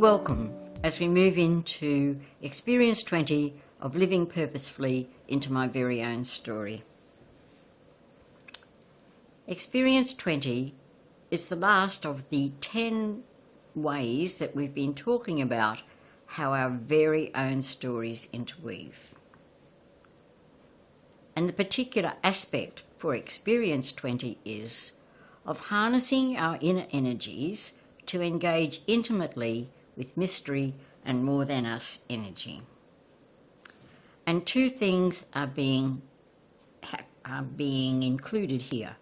welcome as we move into Experience 20 of Living Purposefully into my very own story. Experience 20 is the last of the 10 ways that we've been talking about how our very own stories interweave. And the particular aspect for Experience 20 is of harnessing our inner energies to engage intimately with mystery and more than us energy. And two things are being included here.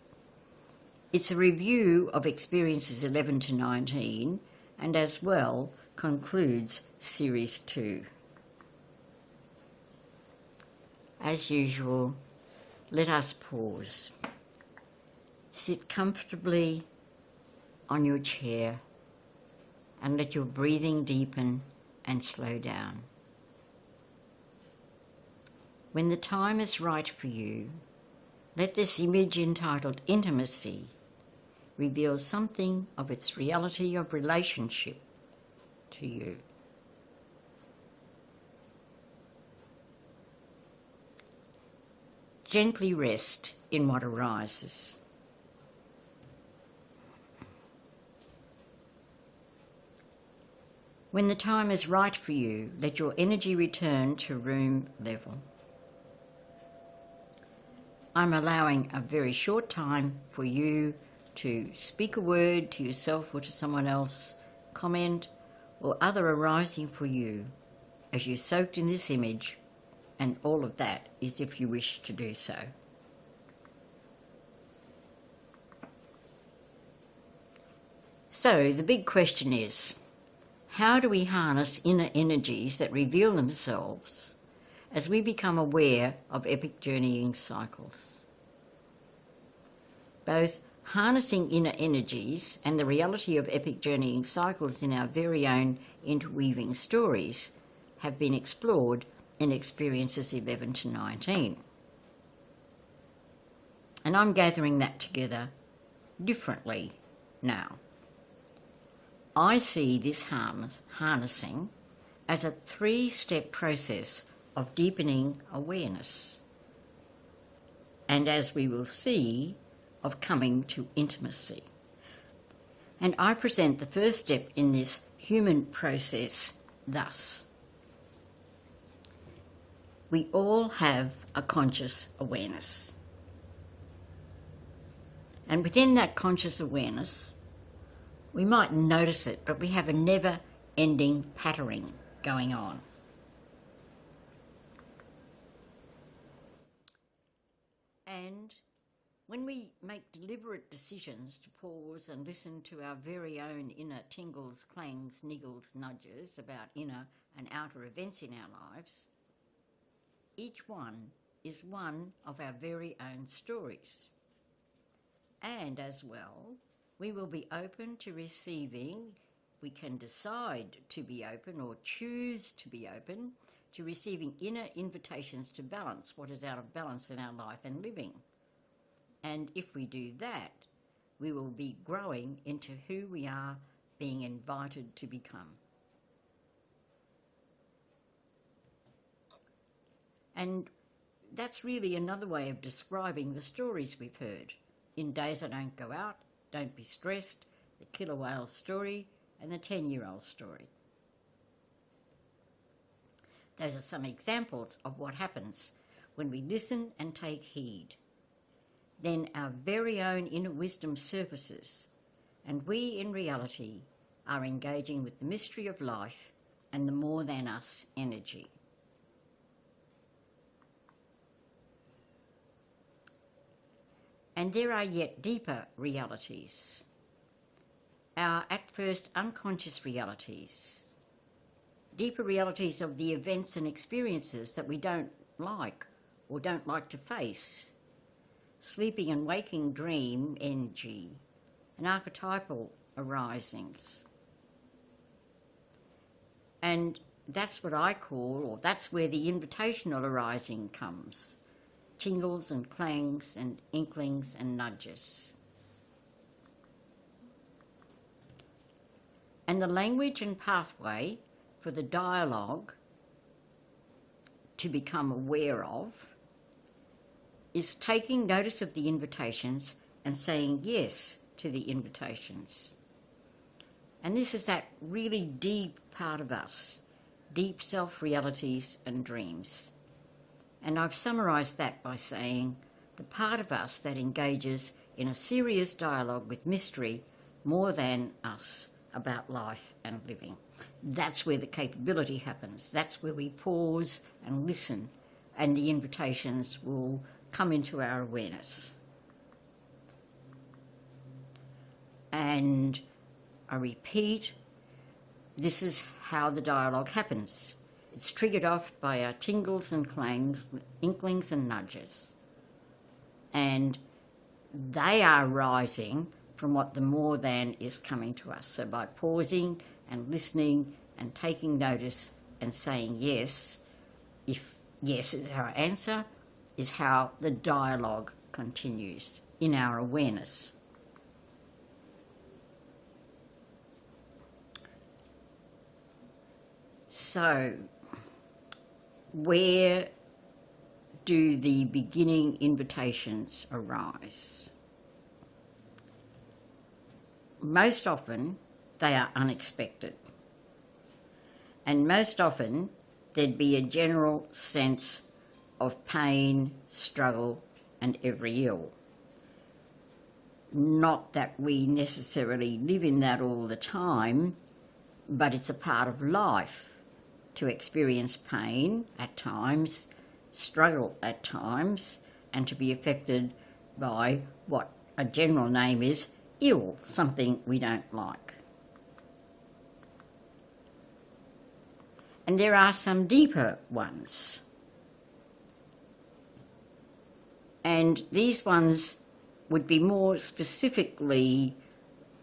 It's a review of experiences 11 to 19 and as well concludes Series 2. As usual, let us pause. Sit comfortably on your chair and let your breathing deepen and slow down. When the time is right for you, let this image entitled Intimacy reveal something of its reality of relationship to you. Gently rest in what arises. When the time is right for you, let your energy return to room level. I'm allowing a very short time for you to speak a word to yourself or to someone else, comment, or other arising for you as you're soaked in this image, and all of that is if you wish to do so. So the big question is, how do we harness inner energies that reveal themselves as we become aware of epic journeying cycles? Both harnessing inner energies and the reality of epic journeying cycles in our very own interweaving stories have been explored in experiences 11 to 19. And I'm gathering that together differently now. I see this harnessing as a 3-step process of deepening awareness, and as we will see, of coming to intimacy. And I present the first step in this human process thus. We all have a conscious awareness. And within that conscious awareness, we might notice it, but we have a never-ending patterning going on. And when we make deliberate decisions to pause and listen to our very own inner tingles, clangs, niggles, nudges about inner and outer events in our lives, each one is one of our very own stories. And as well, we will be open to receiving. We can decide to be open or choose to be open to receiving inner invitations to balance what is out of balance in our life and living. And if we do that, we will be growing into who we are being invited to become. And that's really another way of describing the stories we've heard. In Days I Don't Go Out, Don't Be Stressed, the Killer Whale story, and the 10-year-old story. Those are some examples of what happens when we listen and take heed. Then our very own inner wisdom surfaces, and we in reality are engaging with the mystery of life and the more than us energy. And there are yet deeper realities, our at first unconscious realities, deeper realities of the events and experiences that we don't like or don't like to face, sleeping and waking dream energy, and archetypal arisings. And that's what I call, or that's where the invitational arising comes. Tingles and clangs and inklings and nudges. And the language and pathway for the dialogue to become aware of is taking notice of the invitations and saying yes to the invitations. And this is that really deep part of us, deep self-realities and dreams. And I've summarised that by saying the part of us that engages in a serious dialogue with mystery more than us about life and living. That's where the capability happens. That's where we pause and listen, and the invitations will come into our awareness. And I repeat, this is how the dialogue happens. It's triggered off by our tingles and clangs, inklings and nudges. And they are rising from what the more than is coming to us. So by pausing and listening and taking notice and saying yes, if yes is our answer, is how the dialogue continues in our awareness. So, where do the beginning invitations arise? Most often, they are unexpected. And most often, there'd be a general sense of pain, struggle, and every ill. Not that we necessarily live in that all the time, but it's a part of life to experience pain at times, struggle at times, and to be affected by what a general name is ill, something we don't like. And there are some deeper ones. And these ones would be more specifically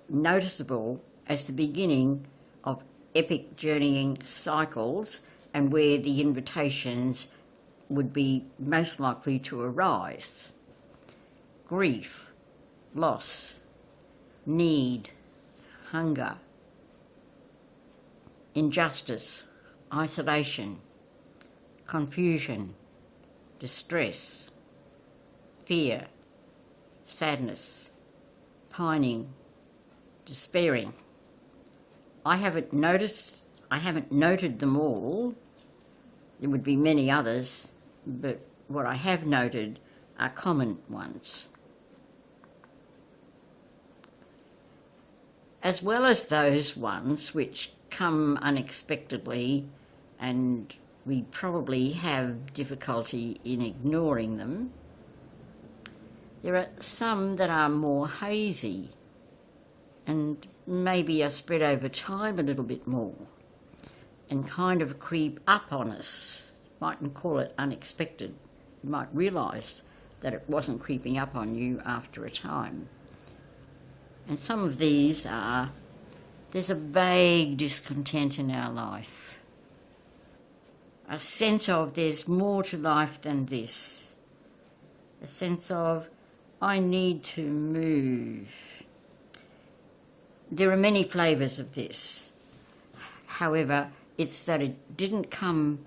noticeable as the beginning of epic journeying cycles, and where the invitations would be most likely to arise. Grief, loss, need, hunger, injustice, isolation, confusion, distress, fear, sadness, pining, despairing. I haven't noted them all. There would be many others, but what I have noted are common ones. As well as those ones which come unexpectedly and we probably have difficulty in ignoring them, there are some that are more hazy and maybe are spread over time a little bit more and kind of creep up on us. Mightn't call it unexpected. You might realise that it wasn't creeping up on you after a time. And some of these are, there's a vague discontent in our life, a sense of there's more to life than this, a sense of I need to move. There are many flavours of this. However, it's that it didn't come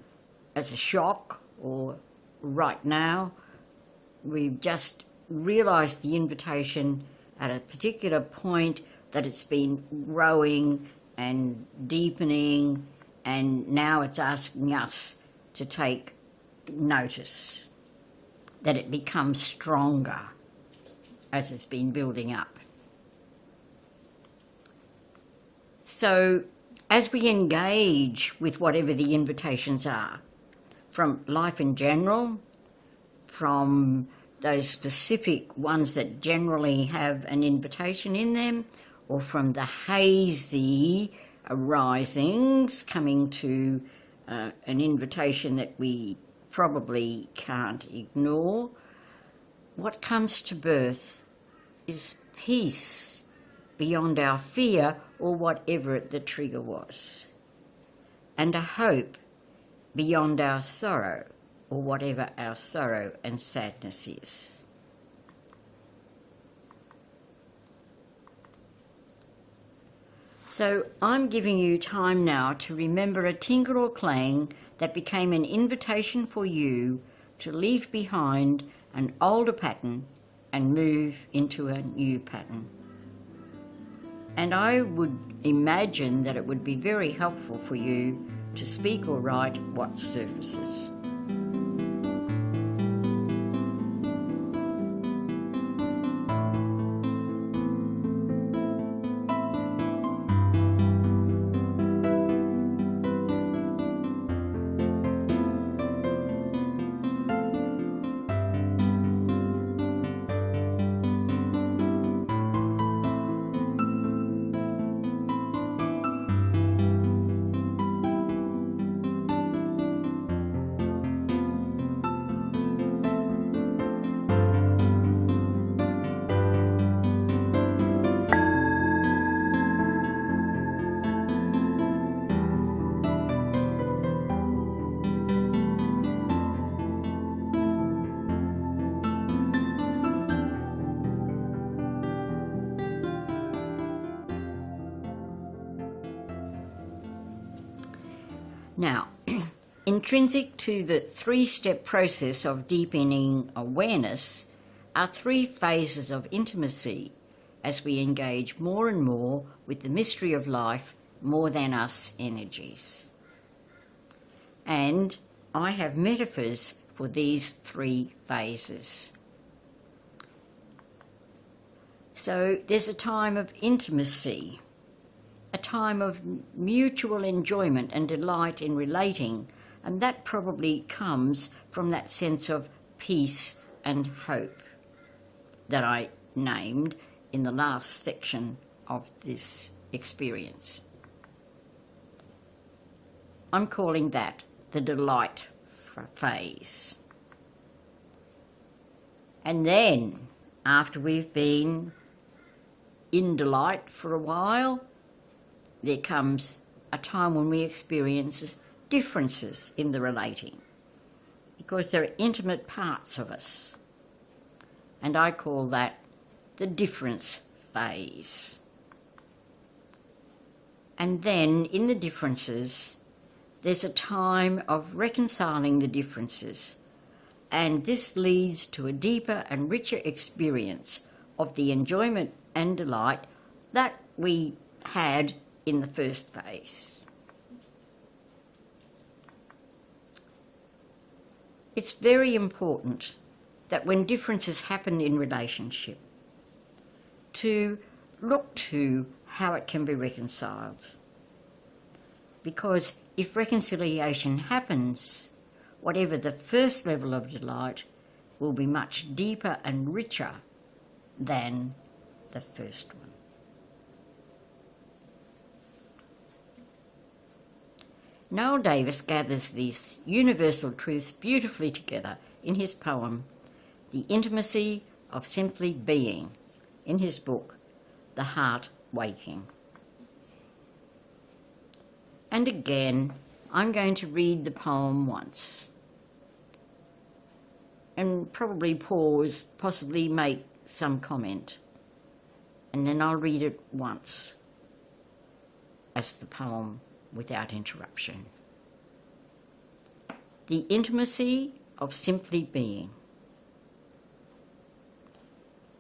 as a shock or right now. We've just realised the invitation at a particular point, that it's been growing and deepening, and now it's asking us to take notice, that it becomes stronger as it's been building up. So as we engage with whatever the invitations are, from life in general, from those specific ones that generally have an invitation in them, or from the hazy arisings coming to an invitation that we probably can't ignore, what comes to birth is peace beyond our fear or whatever the trigger was, and a hope beyond our sorrow or whatever our sorrow and sadness is. So I'm giving you time now to remember a tingle or clang that became an invitation for you to leave behind an older pattern and move into a new pattern. And I would imagine that it would be very helpful for you to speak or write what surfaces. Now, intrinsic to the three-step process of deepening awareness are three phases of intimacy as we engage more and more with the mystery of life, more than us energies. And I have metaphors for these three phases. So there's a time of intimacy, a time of mutual enjoyment and delight in relating, and that probably comes from that sense of peace and hope that I named in the last section of this experience. I'm calling that the delight phase. And then, after we've been in delight for a while, there comes a time when we experience differences in the relating, because there are intimate parts of us. And I call that the difference phase. And then in the differences, there's a time of reconciling the differences. And this leads to a deeper and richer experience of the enjoyment and delight that we had in the first phase. It's very important that when differences happen in relationship, to look to how it can be reconciled. Because if reconciliation happens, whatever the first level of delight will be much deeper and richer than the first one. Noel Davis gathers these universal truths beautifully together in his poem, The Intimacy of Simply Being, in his book, The Heart Waking. And again, I'm going to read the poem once and probably pause, possibly make some comment, and then I'll read it once as the poem without interruption. The intimacy of simply being.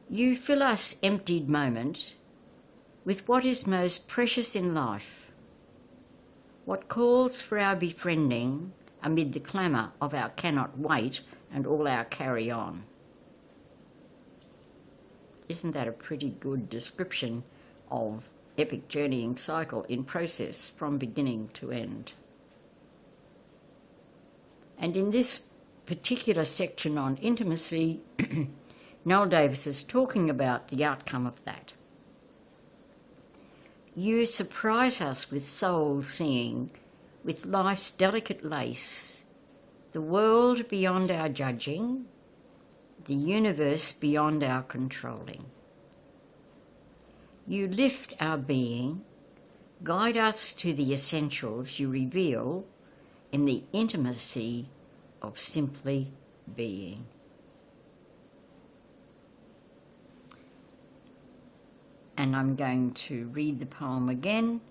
You fill us emptied moment with what is most precious in life, what calls for our befriending amid the clamour of our cannot wait and all our carry on. Isn't that a pretty good description of epic journeying cycle in process from beginning to end? And in this particular section on intimacy, Noel Davis is talking about the outcome of that. You surprise us with soul seeing, with life's delicate lace, the world beyond our judging, the universe beyond our controlling. You lift our being, guide us to the essentials you reveal in the intimacy of simply being. And I'm going to read the poem again,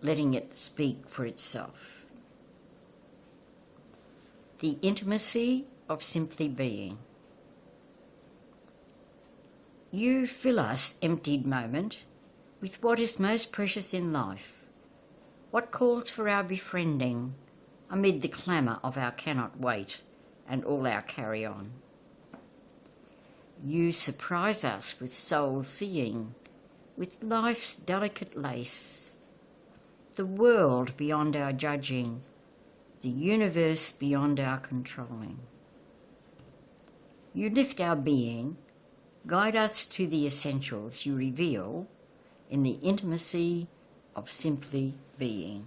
letting it speak for itself. The intimacy of simply being. You fill us, emptied moment, with what is most precious in life, what calls for our befriending amid the clamour of our cannot wait and all our carry on. You surprise us with soul seeing, with life's delicate lace, the world beyond our judging, the universe beyond our controlling. You lift our being, guide us to the essentials you reveal in the intimacy of simply being.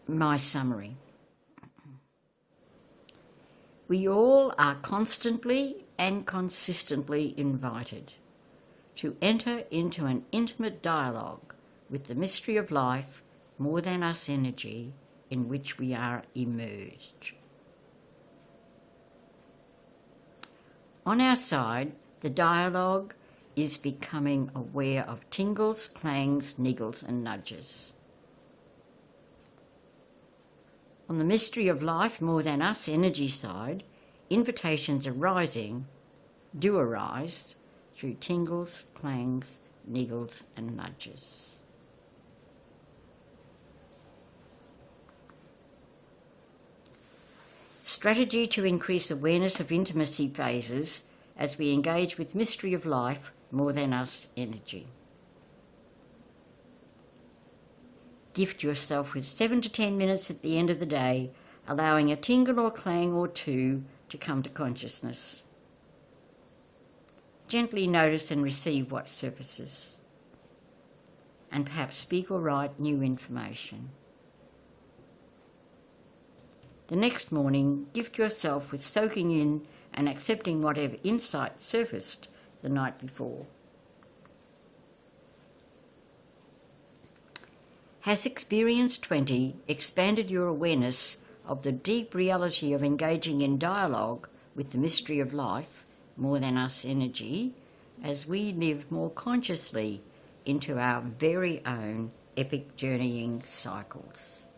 My summary. We all are constantly and consistently invited to enter into an intimate dialogue with the mystery of life, more than us energy, in which we are immersed. On our side, the dialogue is becoming aware of tingles, clangs, niggles and nudges. On the mystery of life, more than us energy side, invitations do arise through tingles, clangs, niggles and nudges. Strategy to increase awareness of intimacy phases as we engage with mystery of life, more than us energy. Gift yourself with 7 to 10 minutes at the end of the day, allowing a tingle or clang or two to come to consciousness. Gently notice and receive what surfaces, and perhaps speak or write new information. The next morning, gift yourself with soaking in and accepting whatever insight surfaced the night before. Has Experience 20 expanded your awareness of the deep reality of engaging in dialogue with the mystery of life, more than us energy, as we live more consciously into our very own epic journeying cycles?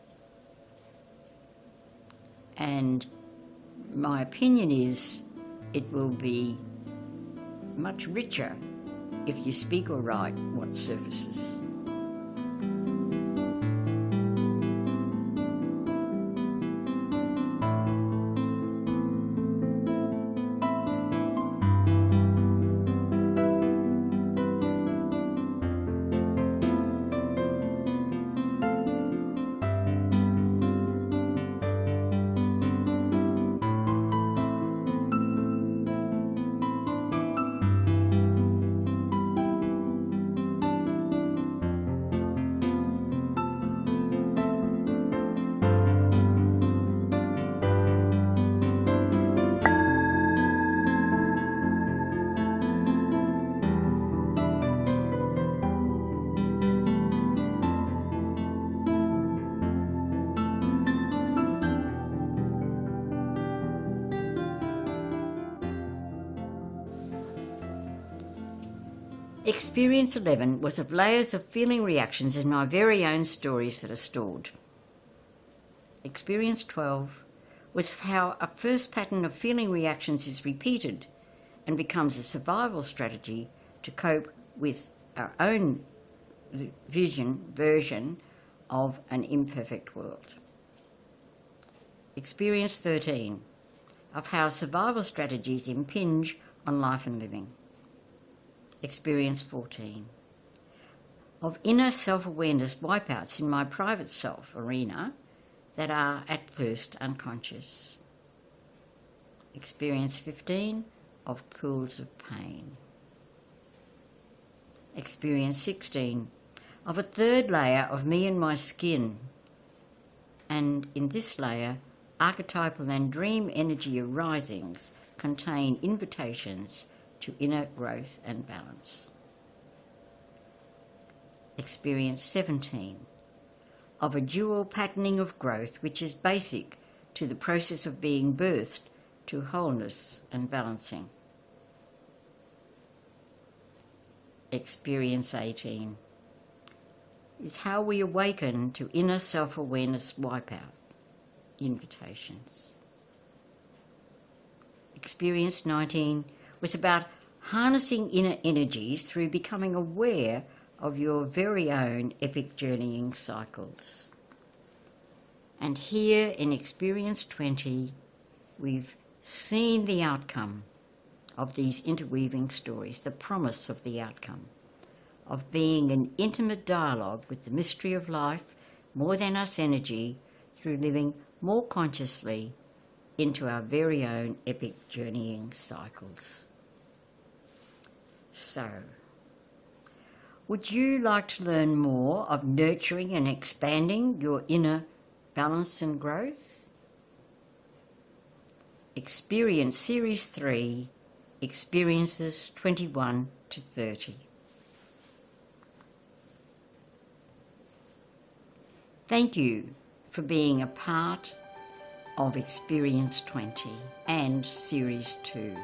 And my opinion is it will be much richer if you speak or write what surfaces. Experience 11 was of layers of feeling reactions in my very own stories that are stored. Experience 12 was of how a first pattern of feeling reactions is repeated and becomes a survival strategy to cope with our own version of an imperfect world. Experience 13 of how survival strategies impinge on life and living. Experience 14 of inner self-awareness wipeouts in my private self arena that are at first unconscious. Experience 15 of pools of pain. Experience 16 of a third layer of me and my skin, and in this layer, archetypal and dream energy arisings contain invitations to inner growth and balance. Experience 17 of a dual patterning of growth which is basic to the process of being birthed to wholeness and balancing. Experience 18 is how we awaken to inner self-awareness wipeout. Invitations. Experience 19 was about harnessing inner energies through becoming aware of your very own epic journeying cycles. And here in Experience 20, we've seen the outcome of these interweaving stories, the promise of the outcome, of being in intimate dialogue with the mystery of life, more than us energy, through living more consciously into our very own epic journeying cycles. So, would you like to learn more of nurturing and expanding your inner balance and growth? Experience Series 3, Experiences 21 to 30. Thank you for being a part of Experience 20 and Series 2.